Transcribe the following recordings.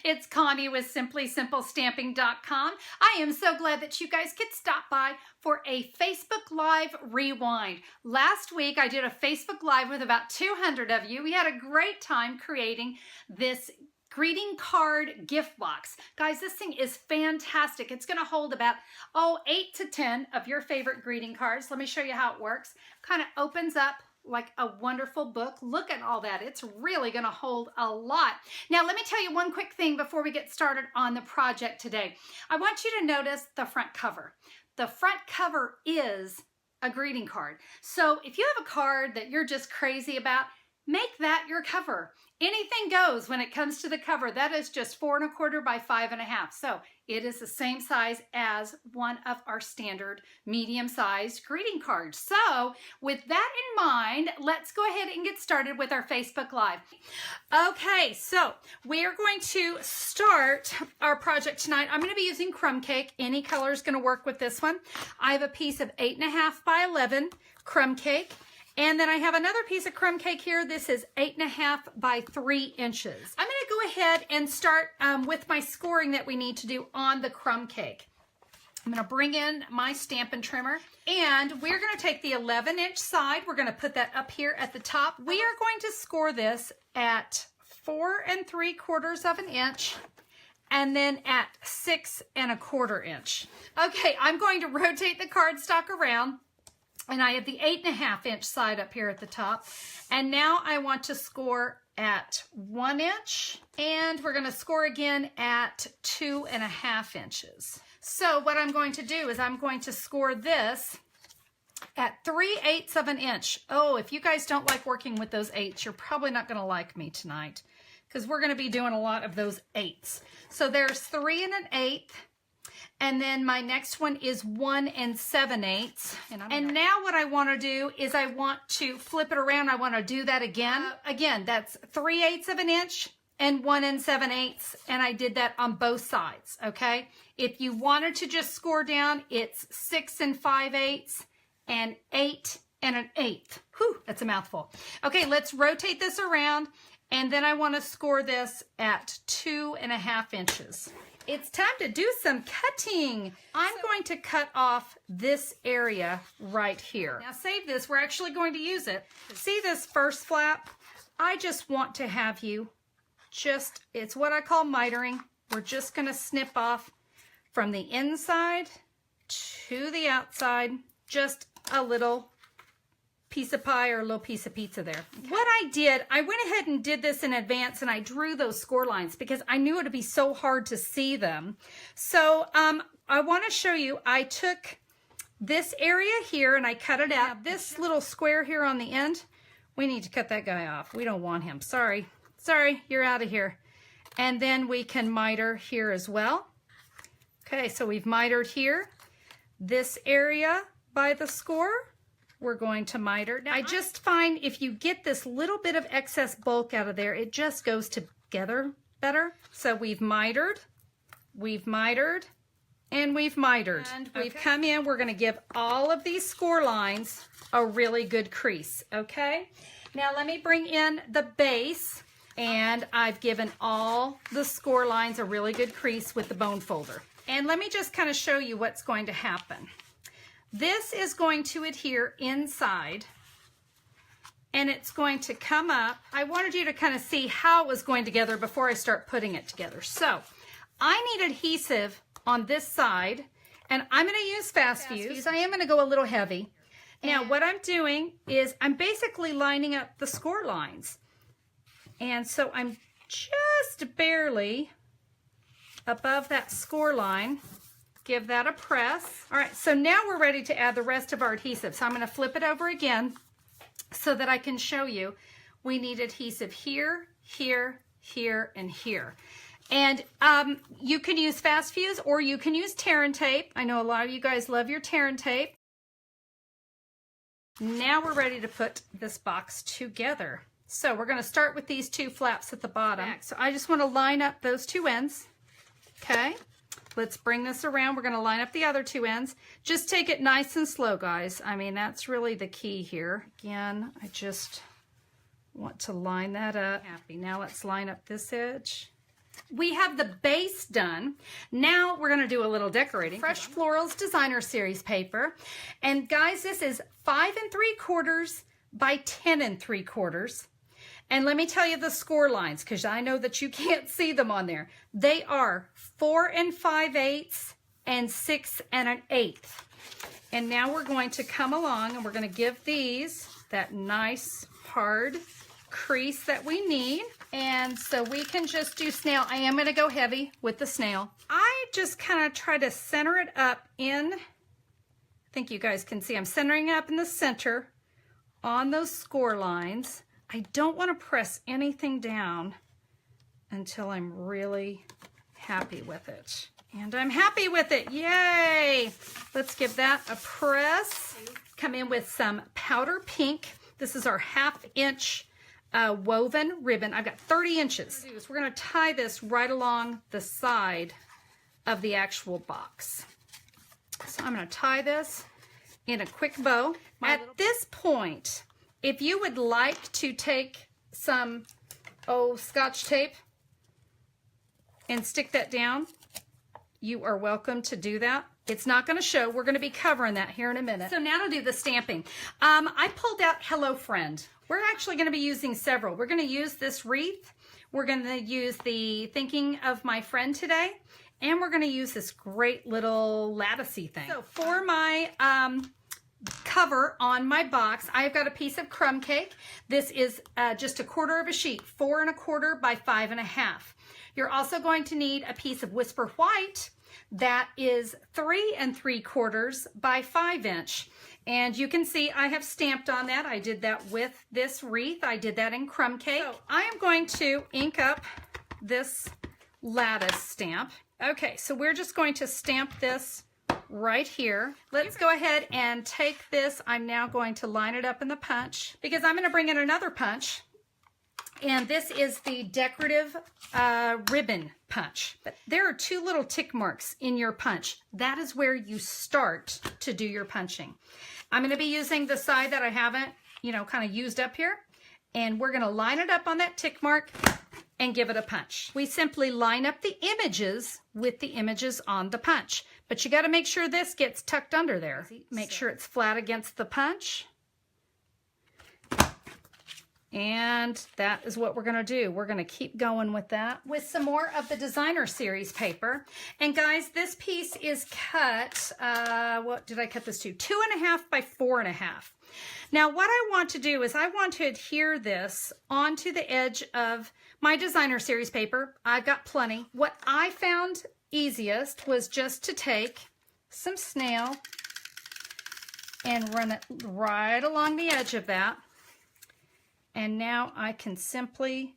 It's Connie with SimplySimpleStamping.com. I am so glad that you guys could stop by for a Facebook Live rewind. Last week I did a Facebook Live with about 200 of you. We had a great time creating this greeting card gift box. Guys, this thing is fantastic. It's going to hold about 8 to 10 of your favorite greeting cards. Let me show you how it works. Kind of opens up like a wonderful book. Look at all that. It's really going to hold a lot. Now, let me tell you one quick thing before we get started on the project today. I want you to notice the front cover. The front cover is a greeting card. So if you have a card that you're just crazy about, make that your cover. Anything goes when it comes to the cover. That is just 4 1/4 by 5 1/2. So it is the same size as one of our standard medium-sized greeting cards. So with that in mind, let's go ahead and get started with our Facebook Live. Okay, so we are going to start our project tonight. I'm going to be using crumb cake. Any color is going to work with this one. I have a piece of 8 1/2 by 11 crumb cake. And then I have another piece of crumb cake here. This is 8 1/2 by 3 inches. I'm going to go ahead and start with my scoring that we need to do on the crumb cake. I'm going to bring in my Stampin' Trimmer, and we're going to take the 11-inch side. We're going to put that up here at the top. We are going to score this at 4 3/4 of an inch. And then at 6 1/4 inch. Okay, I'm going to rotate the cardstock around. And I have the 8 1/2 inch side up here at the top. And now I want to score at 1 inch. And we're going to score again at 2 1/2 inches. So what I'm going to do is I'm going to score this at 3/8 of an inch. Oh, if you guys don't like working with those 8s, you're probably not going to like me tonight, because we're going to be doing a lot of those 8s. So there's 3 1/8. And then my next one is 1 7/8. And now what I want to do is I want to flip it around. I want to do that again. Again, that's 3/8 of an inch and 1 7/8. And I did that on both sides, okay? If you wanted to just score down, it's 6 5/8 and 8 1/8. Whew, that's a mouthful. Okay, let's rotate this around. And then I want to score this at 2 1/2 inches. It's time to do some cutting. I'm going to cut off this area right here. Now save this, we're actually going to use it. See this first flap? I just want to have you it's what I call mitering. We're just gonna snip off from the inside to the outside, just a little piece of pie or a little piece of pizza there. Okay. What I did, I went ahead and did this in advance, and I drew those score lines because I knew it would be so hard to see them. So I want to show you, I took this area here and I cut it out. Now, this little square here on the end, we need to cut that guy off. We don't want him. Sorry, you're out of here. And then we can miter here as well. Okay, so we've mitered here. This area by the score, we're going to miter. Now, I just find if you get this little bit of excess bulk out of there, it just goes together better. So we've mitered, and we've mitered. And we've come in, we're going to give all of these score lines a really good crease, okay? Now let me bring in the base, and I've given all the score lines a really good crease with the bone folder. And let me just kind of show you what's going to happen. This is going to adhere inside, and it's going to come up. I wanted you to kind of see how it was going together before I start putting it together. So I need adhesive on this side, and I'm going to use fast fuse. I am going to go a little heavy. Now what I'm doing is I'm basically lining up the score lines. And so I'm just barely above that score line. Give that a press. All right, so now we're ready to add the rest of our adhesive. So I'm going to flip it over again so that I can show you. We need adhesive here, here, here, and here. And you can use fast fuse or you can use tear and tape. I know a lot of you guys love your tear and tape. Now we're ready to put this box together. So we're going to start with these 2 flaps at the bottom. So I just want to line up those 2 ends. Okay. let's bring this around. We're going to line up the other two ends. Just take it nice and slow, guys. I mean, that's really the key here. Again, I just want to line that up. Happy. Now let's line up this edge. We have the base done. Now we're going to do a little decorating. Fresh Florals Designer Series paper. And guys, this is 5 3/4 by 10 3/4. And let me tell you the score lines, because I know that you can't see them on there. They are 4 5/8 and 6 1/8. And now we're going to come along and we're going to give these that nice hard crease that we need. And so we can just do snail. I am going to go heavy with the snail. I just kind of try to center it up in, I think you guys can see I'm centering it up in the center on those score lines. I don't want to press anything down until I'm really happy with it. And I'm happy with it. Yay! Let's give that a press. Come in with some powder pink. This is our 1/2 inch woven ribbon. I've got 30 inches. We're going to tie this right along the side of the actual box. So I'm going to tie this in a quick bow. At this point, if you would like to take some Scotch tape and stick that down, you are welcome to do that. It's not going to show. We're going to be covering that here in a minute. So now to do the stamping. I pulled out Hello Friend. We're actually going to be using several. We're going to use this wreath. We're going to use the Thinking of My Friend today. And we're going to use this great little latticey thing. So for my cover on my box, I've got a piece of crumb cake. This is just 1/4 of a sheet, 4 1/4 by 5 1/2. You're also going to need a piece of Whisper White that is 3 3/4 by 5 inch. And you can see I have stamped on that. I did that with this wreath. I did that in crumb cake. So I am going to ink up this lattice stamp. Okay, so we're just going to stamp this right here. Let's go ahead and take this. I'm now going to line it up in the punch because I'm going to bring in another punch. And this is the decorative ribbon punch. But there are 2 little tick marks in your punch. That is where you start to do your punching. I'm going to be using the side that I haven't, kind of used up here. And we're going to line it up on that tick mark and give it a punch. We simply line up the images with the images on the punch. But you got to make sure this gets tucked under there. Make sure it's flat against the punch. And that is what we're going to do. We're going to keep going with that with some more of the Designer Series paper. And guys, this piece is cut, what did I cut this to? 2 1/2 by 4 1/2. Now what I want to do is I want to adhere this onto the edge of my Designer Series paper. I've got plenty. What I found easiest was just to take some snail and run it right along the edge of that. And now I can simply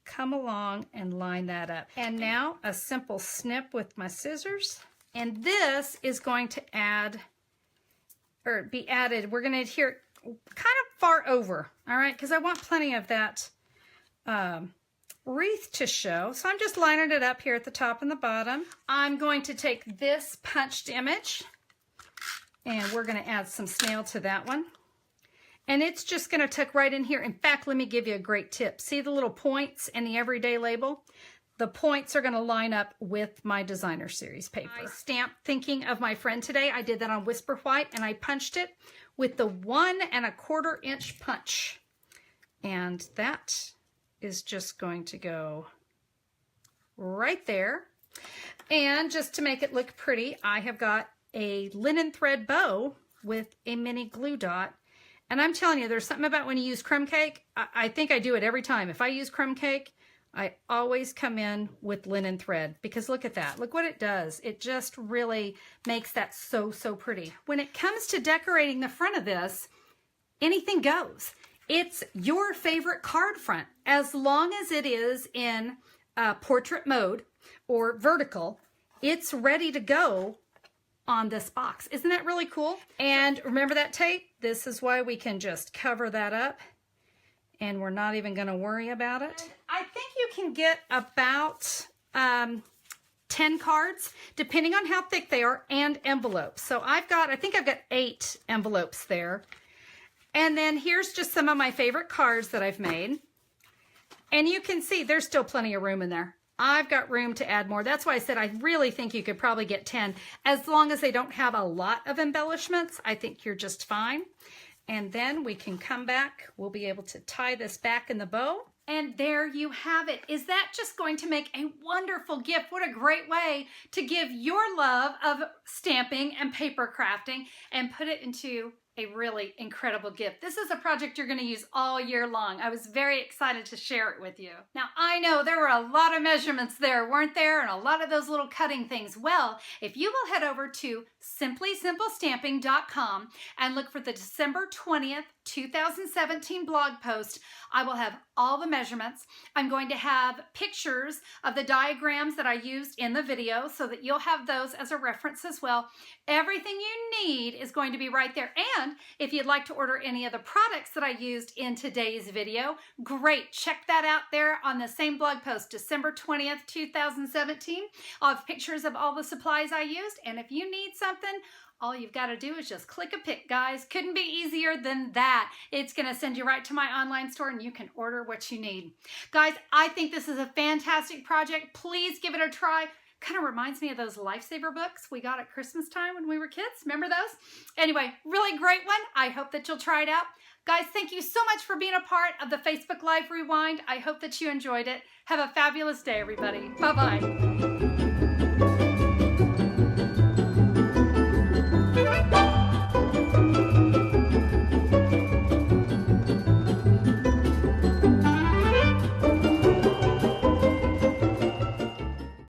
come along and line that up. And now a simple snip with my scissors. And this is going to be added. We're going to adhere kind of far over, all right? Because I want plenty of that wreath to show. So I'm just lining it up here at the top and the bottom. I'm going to take this punched image and we're going to add some snail to that one. And it's just going to tuck right in here. In fact, let me give you a great tip. See the little points in the everyday label? The points are going to line up with my Designer Series paper. I stamped Thinking of My Friend today. I did that on Whisper White and I punched it with the 1 1/4 inch punch. And that is just going to go right there. And just to make it look pretty, I have got a linen thread bow with a mini glue dot. And I'm telling you, there's something about when you use crumb cake. I think I do it every time. If I use crumb cake, I always come in with linen thread because look at that. Look what it does. It just really makes that so, so pretty. When it comes to decorating the front of this, anything goes. It's your favorite card front. As long as it is in portrait mode or vertical, it's ready to go on this box. Isn't that really cool? And remember that tape? This is why we can just cover that up and we're not even going to worry about it. I think you can get about 10 cards, depending on how thick they are, and envelopes. So I think I've got 8 envelopes there. And then here's just some of my favorite cards that I've made. And you can see there's still plenty of room in there. I've got room to add more. That's why I said I really think you could probably get 10. As long as they don't have a lot of embellishments, I think you're just fine. And then we can come back. We'll be able to tie this back in the bow. And there you have it. Is that just going to make a wonderful gift? What a great way to give your love of stamping and paper crafting and put it into a really incredible gift. This is a project you're going to use all year long. I was very excited to share it with you. Now, I know there were a lot of measurements there, weren't there? And a lot of those little cutting things. Well, if you will head over to simplysimplestamping.com and look for the December 20th, 2017 blog post, I will have all the measurements. I'm going to have pictures of the diagrams that I used in the video so that you'll have those as a reference as well. Everything you need is going to be right there. And if you'd like to order any of the products that I used in today's video, great. Check that out there on the same blog post, December 20th, 2017. I'll have pictures of all the supplies I used. And if you need something, all you've got to do is just click a pick, guys. Couldn't be easier than that. It's going to send you right to my online store and you can order what you need. Guys, I think this is a fantastic project. Please give it a try. Kind of reminds me of those Lifesaver books we got at Christmas time when we were kids. Remember those? Anyway, really great one. I hope that you'll try it out. Guys, thank you so much for being a part of the Facebook Live Rewind. I hope that you enjoyed it. Have a fabulous day, everybody. Bye-bye.